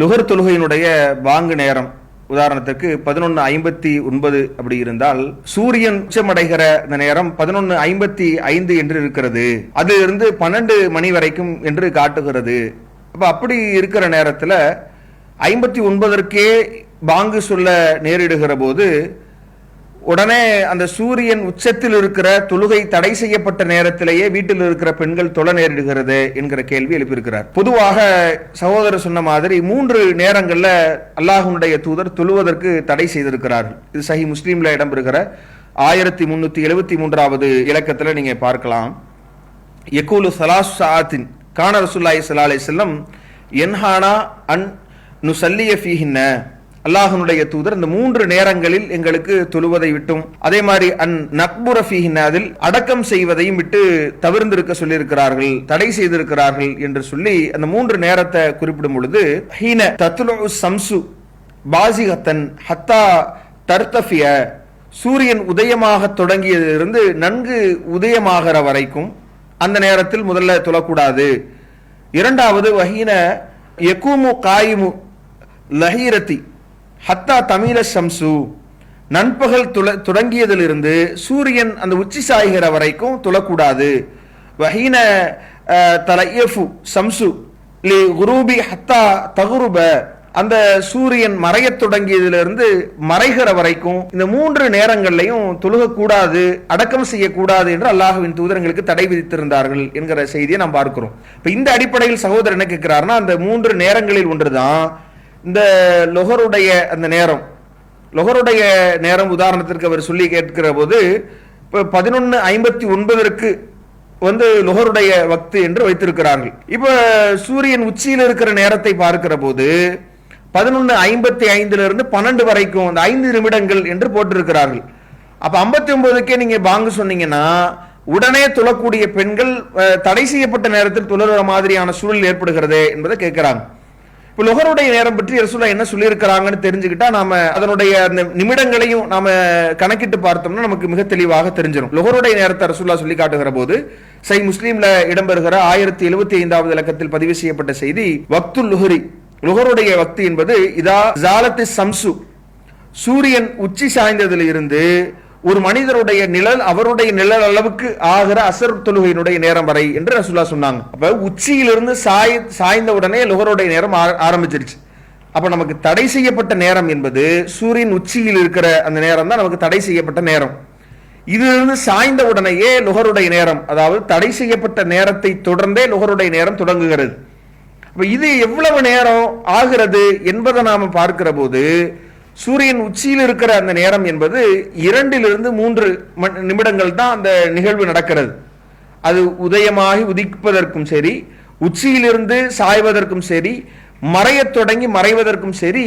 லுகர் தொழுகையினுடைய பாங்கு நேரம் உதாரணத்துக்கு 11:59 அப்படி இருந்தால் சூரியன் உச்சமடைகிற அந்த நேரம் 11:55 என்று இருக்கிறது. அது இருந்து 12 மணி வரைக்கும் என்று காட்டுகிறது. அப்படி இருக்கிற நேரத்தில் 59க்கே பாங்கு சொல்ல நேரிடுகிற போது உடனே அந்த சூரியன் உச்சத்தில் இருக்கிற தொழுகை தடை செய்யப்பட்ட நேரத்திலேயே வீட்டில் இருக்கிற பெண்கள் தொழ நேரிடுகிறது என்கிற கேள்வி எழுப்பியிருக்கிறார். பொதுவாக சகோதரர் சொன்ன மாதிரி 3 நேரங்கள்ல அல்லாஹ்வுடைய தூதர் தொழுவதற்கு தடை செய்திருக்கிறார்கள். இது சஹீஹ் முஸ்லிம்ல இடம்பெறுகிற 1373வது இலக்கத்துல நீங்க பார்க்கலாம். யகூலு ஸலாஸ் ஸஆத்தின் கான ரசூலுல்லாஹி ஸல்லல்லாஹு அலைஹி வஸல்லம் யன்ஹானா அன் நுஸல்லிய ஃபீஹின்ன, அல்லாஹ்வுடைய தூதர் இந்த 3 நேரங்களில் எங்களுக்கு தொழுவதை விட்டும் அதே மாதிரி அன் நக்புர ஃபீஹின்ன, அதில் அடக்கம் செய்வதையும் விட்டு தவிர்ந்திருக்க சொல்லியிருக்கிறார்கள், தடை செய்திருக்கிறார்கள் என்று சொல்லி அந்த 3 நேரத்தை குறிப்பிடும் பொழுது ஹீன தத்லுஉ ஸம்சு பாஸிகத்தன் ஹத்தா தர்தஃபிய, சூரியன் உதயமாக தொடங்கியதிலிருந்து நன்கு உதயமாகிற வரைக்கும் அந்த நேரத்தில் முதல்ல தொழக்கூடாது. இரண்டாவது வஹீன யகூமு காயிமு லஹீரத்தி ஹத்தா தமிழ ஷம்சு, நண்பகல் தொடங்கியதிலிருந்து சூரியன் அந்த உச்சி சாய்கிற வரைக்கும் தொழக்கூடாது. வஹீன தலயஃபு ஷம்சு லி குரூபி ஹத்தா தகுருப, அந்த சூரியன் மறையத் தொடங்கியதிலிருந்து மறைகிற வரைக்கும் இந்த 3 நேரங்கள்லையும் தொழுகக்கூடாது, அடக்கம் செய்யக்கூடாது என்று அல்லாஹ்வின் தூதர்களுக்கு தடை விதித்திருந்தார்கள் என்கிற செய்தியை நாம் பார்க்கிறோம். இப்ப இந்த அடிப்படையில் சகோதரர் என்ன கேட்கிறாருன்னா, அந்த 3 நேரங்களில் ஒன்றுதான் இந்த லொஹருடைய அந்த நேரம். லொஹருடைய நேரம் உதாரணத்திற்கு அவர் சொல்லி கேட்கிற போது இப்போ 11:59 லொஹருடைய வக்து என்று வைத்திருக்கிறார்கள். இப்ப சூரியன் உச்சியில் இருக்கிற நேரத்தை பார்க்கிற போது 11:55 12 வரைக்கும் அந்த 5 நிமிடங்கள் என்று போட்டிருக்கிறார்கள். அப்ப 59க்கே நீங்க பாங்கு சொன்னீங்கன்னா உடனே தொழக்கூடிய பெண்கள் தடை செய்யப்பட்ட நேரத்தில் தொழுகிற மாதிரியான சூழல் ஏற்படுகிறது என்பதை கேட்கிறாங்க. இப்போ லொஹருடைய நேரம் பற்றி ரசூலுல்லாஹ் என்ன சொல்லியிருக்கிறாங்கன்னு தெரிஞ்சுக்கிட்டா நாம அதனுடைய அந்த நிமிடங்களையும் நாம கணக்கிட்டு பார்த்தோம்னா நமக்கு மிக தெளிவாக தெரிஞ்சிடும். லொஹருடைய நேரத்தை ரசூலுல்லாஹ் சொல்லி காட்டுகிற போது சஹீஹ் முஸ்லிம்ல இடம்பெறுகிற 1075வது இலக்கத்தில் பதிவு செய்யப்பட்ட செய்தி, வக்துல் லுஹரி, லுஹருடைய வக்து என்பது இதா ஜாலத்தி சம்சு, சூரியன் உச்சி சாய்ந்ததில் இருந்து ஒரு மனிதருடைய நிழல் அவருடைய நிழல் அளவுக்கு ஆகிற அசர் தொழுகையினுடைய நேரம் வரை என்று ரசூலுல்லாஹ் சொன்னாங்க. அப்ப உச்சியிலிருந்து சாய்ந்த உடனே லுஹருடைய நேரம் ஆரம்பிச்சிருச்சு. அப்ப நமக்கு தடை செய்யப்பட்ட நேரம் என்பது சூரியன் உச்சியில் இருக்கிற அந்த நேரம் தான் நமக்கு தடை செய்யப்பட்ட நேரம். இதிலிருந்து சாய்ந்த உடனேயே லுஹருடைய நேரம், அதாவது தடை செய்யப்பட்ட நேரத்தை தொடர்ந்தே லுஹருடைய நேரம் தொடங்குகிறது. அப்ப இது எவ்வளவு நேரம் ஆகிறது என்பதை நாம பார்க்கிற போது சூரியன் உச்சியில் இருக்கிற அந்த நேரம் என்பது 2 to 3 நிமிடங்கள் தான் அந்த நிகழ்வு நடக்கிறது. அது உதயமாகி உதிப்பதற்கும் சரி, உச்சியிலிருந்து சாய்வதற்கும் சரி, மறையத் தொடங்கி மறைவதற்கும் சரி,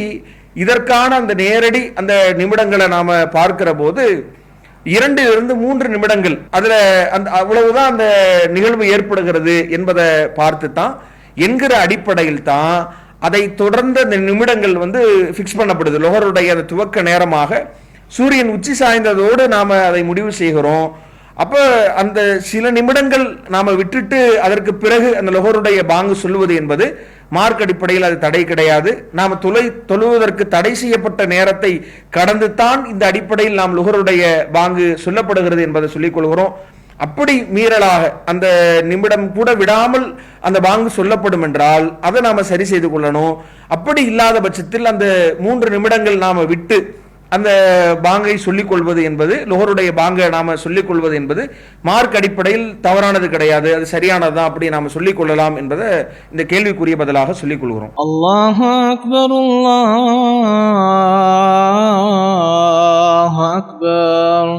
இதற்கான அந்த நேரடி அந்த நிமிடங்களை நாம பார்க்கிற போது 2 to 3 நிமிடங்கள், அதுல அந்த அவ்வளவுதான் அந்த நிகழ்வு ஏற்படுகிறது என்பதை பார்த்து தான் என்கிற அடிப்படையில் தான் அதை தொடர்ந்த அந்த நிமிடங்கள் பிக்ஸ் பண்ணப்படுது. லொஹருடைய அந்த துவக்க நேரமாக சூரியன் உச்சி சாய்ந்ததோடு நாம அதை முடிவு செய்கிறோம். அப்ப அந்த சில நிமிடங்கள் நாம விட்டுட்டு அதற்கு பிறகு அந்த லொஹருடைய பாங்கு சொல்லுவது என்பது மார்க் அடிப்படையில் அது தடை கிடையாது. நாம தொழுவதற்கு தடை செய்யப்பட்ட நேரத்தை கடந்து தான் இந்த அடிப்படையில் நாம் லொஹருடைய பாங்கு சொல்லப்படுகிறது என்பதை சொல்லிக் கொள்கிறோம். அப்படி மீறலாக அந்த நிமிடம் கூட விடாமல் அந்த பாங்கு சொல்லப்படும் என்றால் அதை நாம சரி செய்து கொள்ளணும். அப்படி இல்லாத பட்சத்தில் அந்த 3 நிமிடங்கள் நாம விட்டு அந்த பாங்கை சொல்லிக் கொள்வது என்பது, லொஹருடைய பாங்கை நாம சொல்லிக் கொள்வது என்பது மார்க் அடிப்படையில் தவறானது கிடையாது, அது சரியானதுதான், அப்படி நாம சொல்லிக் கொள்ளலாம் என்பதை இந்த கேள்விக்குரிய பதிலாக சொல்லிக் கொள்கிறோம். அல்லாஹு அக்பர், அல்லாஹு அக்பர்.